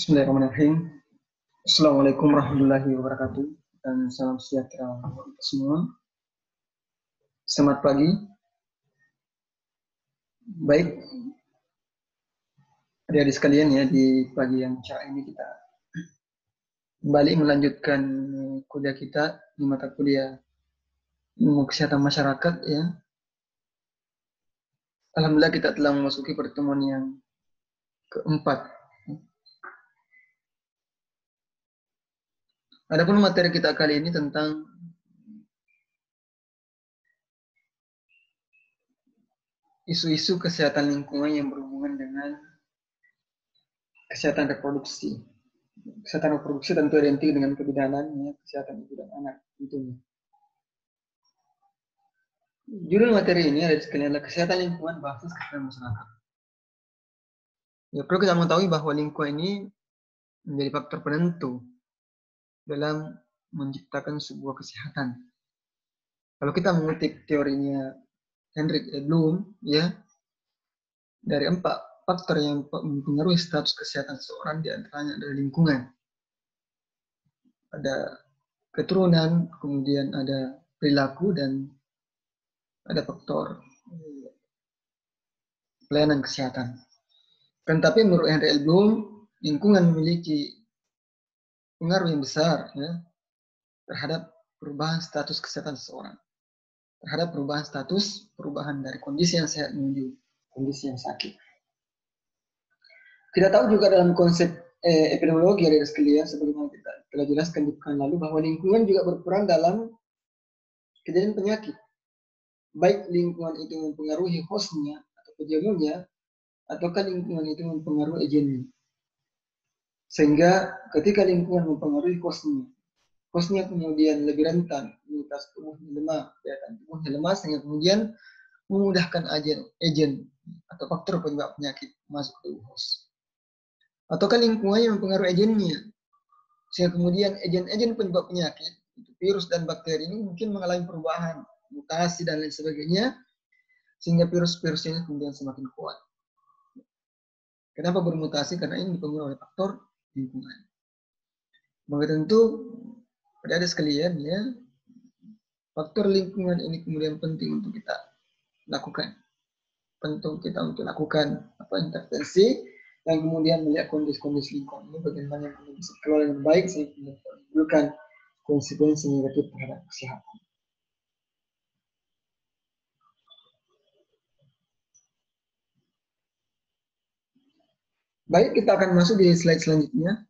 Bismillahirrahmanirrahim. Assalamualaikum warahmatullahi wabarakatuh dan salam sejahtera untuk kita semua. Selamat pagi. Baik, adik-adik sekalian ya, di pagi yang cerah ini kita kembali melanjutkan kuliah kita di mata kuliah ilmu kesehatan masyarakat ya. Alhamdulillah kita telah memasuki pertemuan yang keempat. Adapun materi kita kali ini tentang isu-isu kesehatan lingkungan yang berhubungan dengan kesehatan reproduksi. Kesehatan reproduksi tentu identik dengan kebidanan, ya, kesehatan ibu dan anak tentunya. Judul materi ini adalah kesehatan lingkungan basis kesehatan masyarakat. Ya, perlu kita mengetahui bahwa lingkungan ini menjadi faktor penentu dalam menciptakan sebuah kesehatan. Kalau kita mengutip teorinya Hendrik Bloom, ya, dari 4 faktor yang mempengaruhi status kesehatan seseorang diantaranya adalah lingkungan. Ada keturunan, kemudian ada perilaku, dan ada faktor pelayanan kesehatan. Tetapi menurut Hendrik Bloom, lingkungan memiliki pengaruh yang besar ya, terhadap perubahan status kesehatan seseorang, terhadap perubahan dari kondisi yang sehat menuju kondisi yang sakit. Kita tahu juga dalam konsep epidemiologi dari sekalian, sebagaimana kita telah jelaskan di pekan lalu, bahwa lingkungan juga berperan dalam kejadian penyakit. Baik lingkungan itu mempengaruhi hostnya atau penjamunya, ataukah lingkungan itu mempengaruhi agennya. Sehingga ketika lingkungan mempengaruhi hostnya kemudian lebih rentan, imunitas tubuhnya lemah, daya tubuhnya lemah, sehingga kemudian memudahkan agen atau faktor penyebab penyakit masuk ke tubuh host. Ataukah lingkungan yang mempengaruhi agennya, sehingga kemudian agen-agen penyebab penyakit, virus dan bakteri ini mungkin mengalami perubahan, mutasi dan lain sebagainya, sehingga virus-virus ini kemudian semakin kuat. Kenapa bermutasi? Karena ini dipengaruhi oleh faktor lingkungan. Maka tentu pada sekalian ya, faktor lingkungan ini kemudian penting untuk kita lakukan. Penting kita untuk lakukan intervensi dan kemudian melihat kondisi-kondisi lingkungan ini bagaimana yang bisa keluar dengan baik sehingga menimbulkan konsekuensi negatif terhadap kesehatan. Baik, kita akan masuk di slide selanjutnya.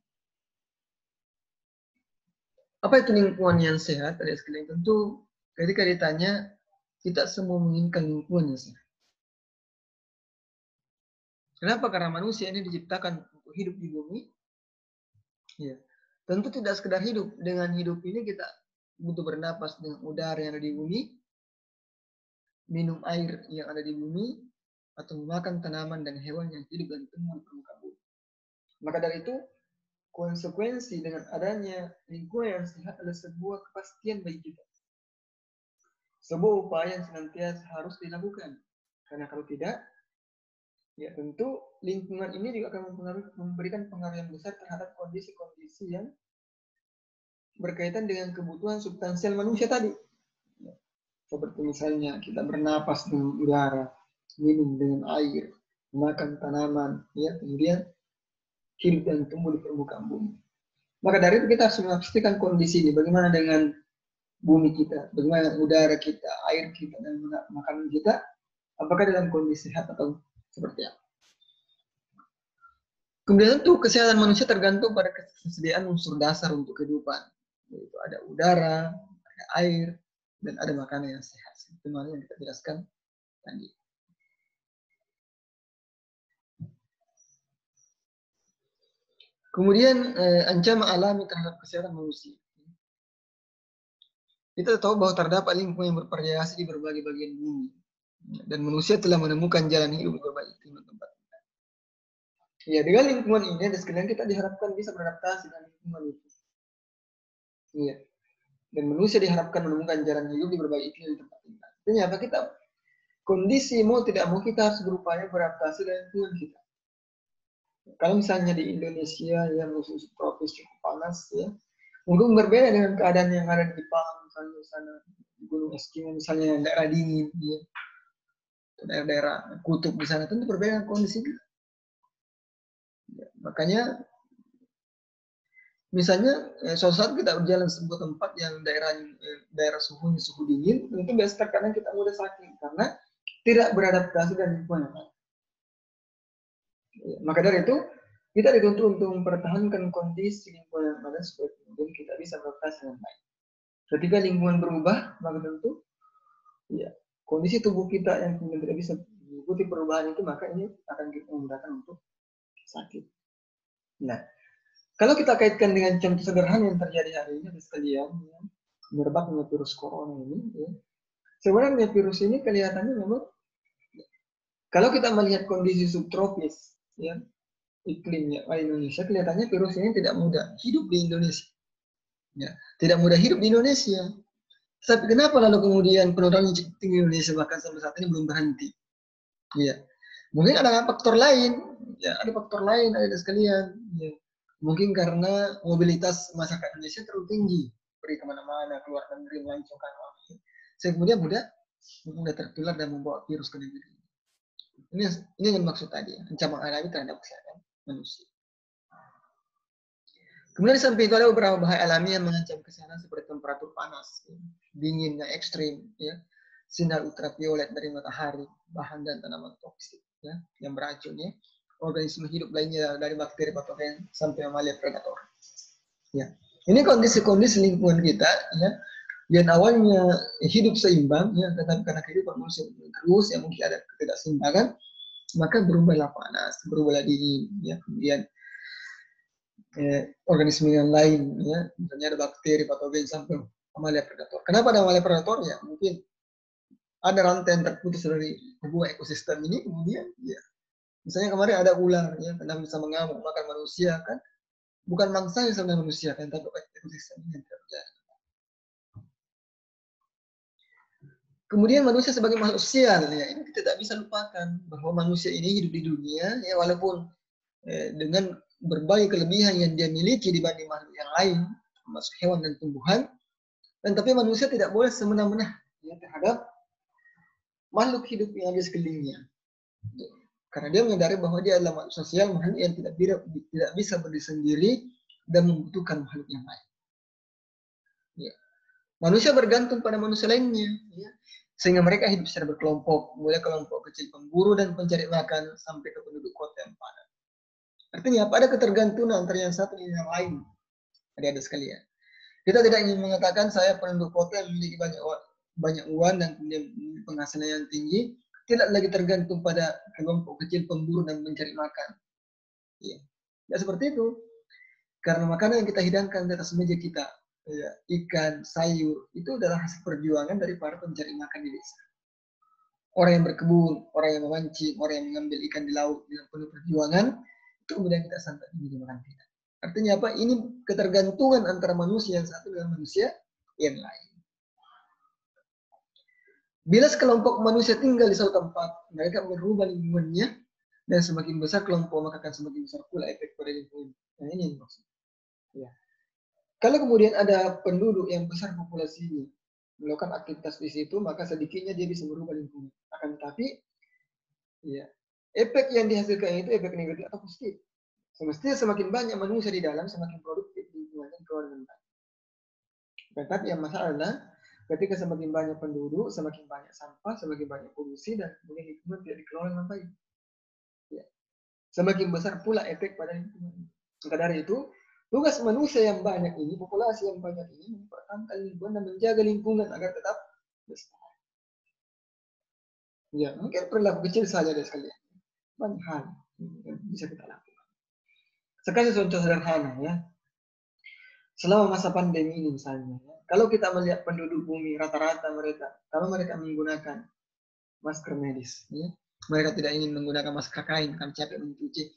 Apa itu lingkungan yang sehat? Ada sekalian, tentu ketika ditanya, kita semua menginginkan lingkungan yang sehat. Kenapa? Karena manusia ini diciptakan untuk hidup di bumi. Ya, tentu tidak sekedar hidup. Dengan hidup ini kita butuh bernapas dengan udara yang ada di bumi, minum air yang ada di bumi, atau memakan tanaman dan hewan yang hidup dan tumbuh di permukaan bumi. Maka dari itu, konsekuensi dengan adanya lingkungan yang sehat adalah sebuah kepastian bagi kita. Sebuah upaya yang senantiasa harus dilakukan. Karena kalau tidak, ya tentu lingkungan ini juga akan memberikan pengaruh yang besar terhadap kondisi-kondisi yang berkaitan dengan kebutuhan substansial manusia tadi. Seperti misalnya kita bernapas dengan udara, minum dengan air, makan tanaman, ya, kemudian hidup dan tumbuh di permukaan bumi. Maka dari itu kita harus memastikan kondisi ini. Bagaimana dengan bumi kita, bagaimana udara kita, air kita, dan makanan kita, apakah dalam kondisi sehat atau seperti apa. Kemudian tentu kesehatan manusia tergantung pada kesediaan unsur dasar untuk kehidupan. Yaitu ada udara, ada air, dan ada makanan yang sehat. Itu yang kita jelaskan tadi. Kemudian ancaman alami terhadap kesehatan manusia. Kita tahu bahwa terdapat lingkungan yang bervariasi di berbagai bagian bumi. Dan manusia telah menemukan jalan hidup di berbagai tempat. Ya, dengan lingkungan ini, sekalian kita diharapkan bisa beradaptasi dengan lingkungan itu. Iya. Dan manusia diharapkan menemukan jalan hidup di berbagai iklim di tempat tinggal. Artinya apa? Kita kondisi mau tidak mau kita harus berupaya beradaptasi dengan lingkungan kita. kalau misalnya di Indonesia yang musim tropis cukup panas ya, mungkin berbeda dengan keadaan yang ada di Jepang misalnya di sana di Gunung Eskimo misalnya daerah dingin ya, daerah-daerah kutub di sana tentu berbeda kondisinya. Ya, makanya misalnya suatu saat kita berjalan ke sebuah tempat yang daerah suhunya suhu dingin, tentu biasa terkadang kita mudah sakit karena tidak beradaptasi dan lingkungan. Ya, maka dari itu kita dituntut untuk mempertahankan kondisi lingkungan yang ada supaya kemudian kita bisa beradaptasi dengan baik. Ketika lingkungan berubah, maka tentu ya kondisi tubuh kita yang kemudian tidak bisa mengikuti perubahan itu, maka ini akan kita memudahkan untuk sakit. Nah, kalau kita kaitkan dengan contoh sederhana yang terjadi hari ini sekalian, ya, merebaknya virus corona ini, ya, sebenarnya virus ini kelihatannya memang kalau kita melihat kondisi subtropis, ya, iklimnya Indonesia, kelihatannya virus ini tidak mudah hidup di Indonesia. Ya, tidak mudah hidup di Indonesia. Tapi kenapa lalu kemudian penularan cukup tinggi di Indonesia bahkan sampai saat ini belum berhenti? Ya, mungkin ada faktor lain. Ya, ada faktor lain ada sekalian. Ya. Mungkin karena mobilitas masyarakat Indonesia terlalu tinggi, pergi kemana-mana, keluar negeri, melancongkan uang. Sehingga kemudian mudah tertular dan membawa virus ke negeri. Ini yang maksud tadi, ancaman alami terhadap kesehatan manusia. Kemudian di samping itu ada beberapa bahaya alami yang mengancam kesehatan seperti temperatur panas, dingin yang ekstrim, ya, sinar ultraviolet dari matahari, bahan dan tanaman toksik, ya, yang beracun, ya, organisme hidup lainnya dari bakteri patogen sampai mamalia predator. Ya, ini kondisi-kondisi lingkungan kita, ya, yang awalnya hidup seimbang, ya, tetapi karena kehidupan manusia terus, yang mungkin ada ketidakseimbangan, maka berubahlah panas, berubahlah dingin, ya, kemudian organisme yang lain, ya, misalnya ada bakteri patogen sampai mamalia predator. Kenapa ada mamalia predator? Ya, mungkin ada rantai yang terputus dari sebuah ekosistem ini, kemudian, ya, misalnya kemarin ada ular, ya, karena bisa mengamuk makan manusia, kan, bukan mangsa yang sebenarnya manusia, kan, tapi ekosistem ini yang terjadi. Kemudian manusia sebagai makhluk sosial, ya, ini kita tidak bisa lupakan bahwa manusia ini hidup di dunia, ya, walaupun dengan berbagai kelebihan yang dia miliki dibanding makhluk yang lain, termasuk hewan dan tumbuhan, dan tapi manusia tidak boleh semena-mena, ya, terhadap makhluk hidup yang ada di sekelilingnya. Karena dia menyadari bahwa dia adalah makhluk sosial, makhluk yang tidak bisa berdiri sendiri dan membutuhkan makhluk yang lain. Ya. Manusia bergantung pada manusia lainnya, ya, sehingga mereka hidup secara berkelompok, mulai kelompok kecil pemburu dan pencari makan sampai ke penduduk kota yang padat. Artinya apa? Ada ketergantungan antara yang satu dan yang lain. Adik-adik sekalian. Kita tidak ingin mengatakan saya penduduk kota yang memiliki banyak uang dan kemudian penghasilan yang tinggi, tidak lagi tergantung pada kelompok kecil pemburu dan mencari makan. Ya, ya seperti itu. Karena makanan yang kita hidangkan di atas meja kita, ya, ikan, sayur, itu adalah hasil perjuangan dari para pencari makan di desa. Orang yang berkebun, orang yang memancing, orang yang mengambil ikan di laut dengan penuh perjuangan, itu kemudian kita santap menjadi makan kita. Artinya apa? Ini ketergantungan antara manusia yang satu dengan manusia yang lain. Bila sekelompok manusia tinggal di suatu tempat, mereka merubah lingkungannya, dan semakin besar kelompok, maka akan semakin besar pula efek pada lingkungan. Nah, ini yang maksud. Ya. Kalau kemudian ada penduduk yang besar populasinya melakukan aktivitas di situ, maka sedikitnya dia bisa merubah lingkungan. Akan tetapi, ya, efek yang dihasilkan itu efek negatif atau positif. Semestinya semakin banyak manusia di dalam, semakin produktif lingkungannya keluar dengan baik. Tetapi yang masalah adalah ketika semakin banyak penduduk, semakin banyak sampah, semakin banyak polusi, dan kemudian lingkungan tidak dikelola dengan baik. Ya. Semakin besar pula efek pada lingkungan. Maka dari itu, tugas manusia yang banyak ini, populasi yang banyak ini, mempertahankan lingkungan dan menjaga lingkungan agar tetap lestari. Ya, mungkin perilaku kecil saja dari sekalian. Banyak hal yang bisa kita lakukan. Sekarang contoh sederhana, ya. Selama masa pandemi ini misalnya, ya, kalau kita melihat penduduk bumi rata-rata mereka, kalau mereka menggunakan masker medis, ya, mereka tidak ingin menggunakan masker kain karena capek mencuci.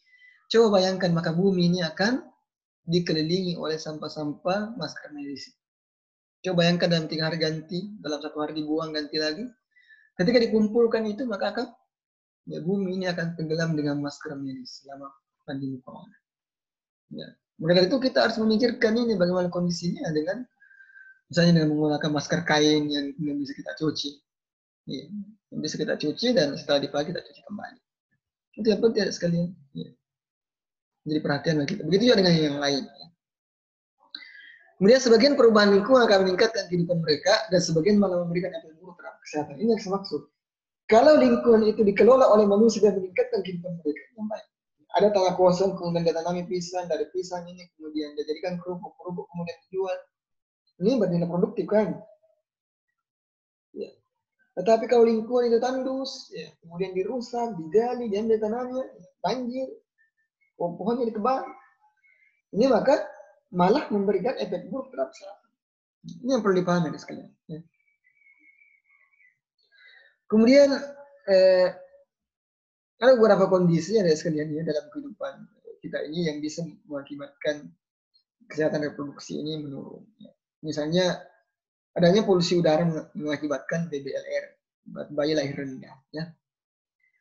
Coba bayangkan maka bumi ini akan dikelilingi oleh sampah-sampah masker medis. Coba bayangkan dalam 3 hari ganti, dalam 1 hari dibuang ganti lagi. Ketika dikumpulkan itu maka akan, ya, bumi ini akan tenggelam dengan masker medis selama pandemi corona. Ya. Mulai dari itu kita harus memikirkan ini bagaimana kondisinya dengan misalnya dengan menggunakan masker kain yang bisa kita cuci. Ya. Yang bisa kita cuci dan setelah dipakai kita cuci kembali. Itu yang penting sekalian. Ya. Jadi perhatian bagi kita. Begitu juga dengan yang lain. Kemudian sebagian perubahan lingkungan akan meningkatkan kehidupan mereka dan sebagian malah memberikan efek buruk terhadap kesehatan. Ini yang saya maksud. Kalau lingkungan itu dikelola oleh manusia dan meningkatkan kehidupan mereka yang baik. Ada tanah kosong, kemudian ditanami pisang, dari pisang ini kemudian dijadikan kerupuk-kerupuk, kemudian dijual. Ini bernilai produktif kan? Ya. Tetapi kalau lingkungan itu tandus, ya, kemudian dirusak, digali, diambil tanahnya, banjir, pohonnya ditebang, ini maka malah memberikan efek buruk terhadap kesehatan. Ini yang perlu dipahami sekalian. Ya. Kemudian ada beberapa kondisi ya sekalian ya dalam kehidupan kita ini yang bisa mengakibatkan kesehatan reproduksi ini menurun. Ya. Misalnya adanya polusi udara mengakibatkan BBLR, bayi lahir rendah. Ya.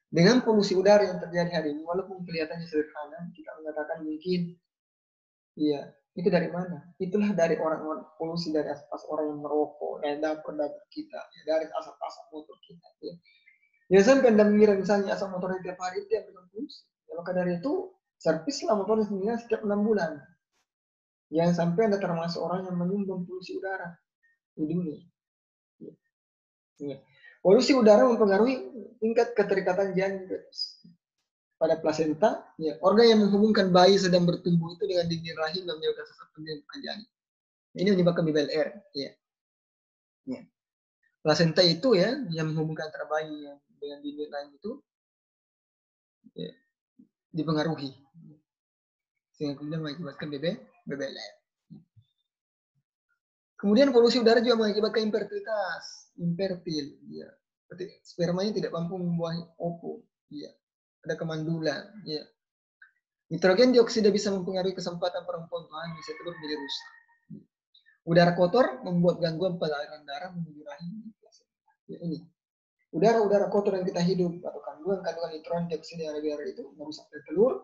Dengan polusi udara yang terjadi hari ini, walaupun kelihatannya sederhana, kita mengatakan mungkin, iya, itu dari mana? Itulah dari orang-orang polusi dari asap orang yang merokok, dari dapur-dapur kita, ya, dari asap-asap motor kita. Ya. Ya sampai Anda mengira misalnya asap motor tiap hari itu yang bilang polusi. Ya, maka dari itu, servislah motornya sendiri setiap 6 bulan. Jangan sampai Anda termasuk orang yang menyumbang polusi udara di dunia. Ya. Ya. Polusi udara mempengaruhi tingkat keterikatan janin pada plasenta, ya, organ yang menghubungkan bayi sedang bertumbuh itu dengan dinding rahim dan menyebabkan sesak pendidikan janin. Ini menyebabkan BBLR. Ya. Ya. Plasenta itu ya yang menghubungkan antara bayi yang dengan dinding rahim itu ya, dipengaruhi, sehingga kemudian mengakibatkan BBLR. Kemudian polusi udara juga mengakibatkan infertilitas, infertil, ya. Spermanya tidak mampu membuahi ovum, ya. Ada kemandulan, ya. Nitrogen dioksida bisa mempengaruhi kesempatan perempuan untuk hamil, bisa terus menjadi rusak. Udara kotor membuat gangguan pada aliran darah menuju rahim. Ya, ini. Udara-udara kotor yang kita hidup atau kandungan nitrogen dioksida yang ada di udara itu merusak telur,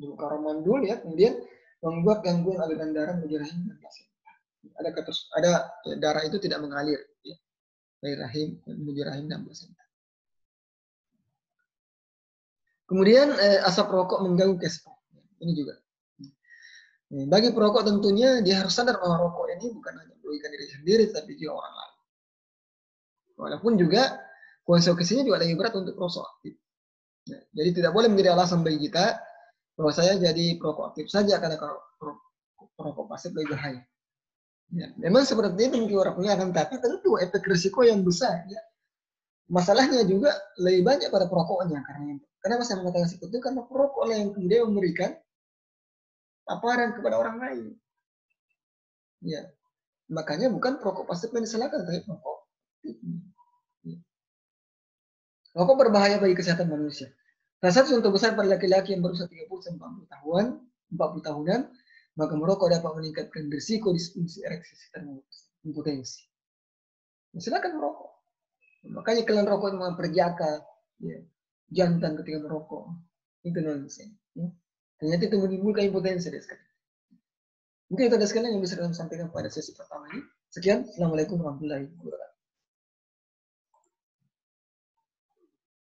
membuka mandul, ya, kemudian membuat gangguan aliran darah menuju rahim dan plasenta. Ada darah itu tidak mengalir, ya, dari rahim menuju rahim dan plasenta. Kemudian asap rokok mengganggu kesehatan. Ini juga. Bagi perokok tentunya dia harus sadar bahwa rokok ini bukan hanya merugikan diri sendiri, tapi juga orang lain. Walaupun juga konsekuensinya juga lebih berat untuk perokok aktif. Ya, jadi tidak boleh menjadi alasan bagi kita bahwa saya jadi perokok aktif saja karena kalau perokok pasif lebih bahaya. Ya, memang seperti itu mungkin orang punya, akan tapi tentu efek risiko yang besar. Ya. Masalahnya juga lebih banyak pada perokoknya karena saya mengatakan seperti itu karena perokok yang kemudian memberikan paparan kepada orang lain. Ya, makanya bukan perokok pasif yang disalahkan, tapi perokok. Ya. Rokok berbahaya bagi kesehatan manusia. Salah satu contoh besar pada laki-laki yang berusia 30-40 tahunan, maka merokok dapat meningkatkan risiko disfungsi ereksi serta impotensi. Silakan merokok. Makanya kalian rokok itu memperjaka, ya, jantan ketika merokok. Itu nonsens. Ya. Ternyata itu menimbulkan impotensi. Mungkin itu ada sekalian yang bisa kami sampaikan pada sesi pertama ini. Sekian. Assalamualaikum warahmatullahi wabarakatuh.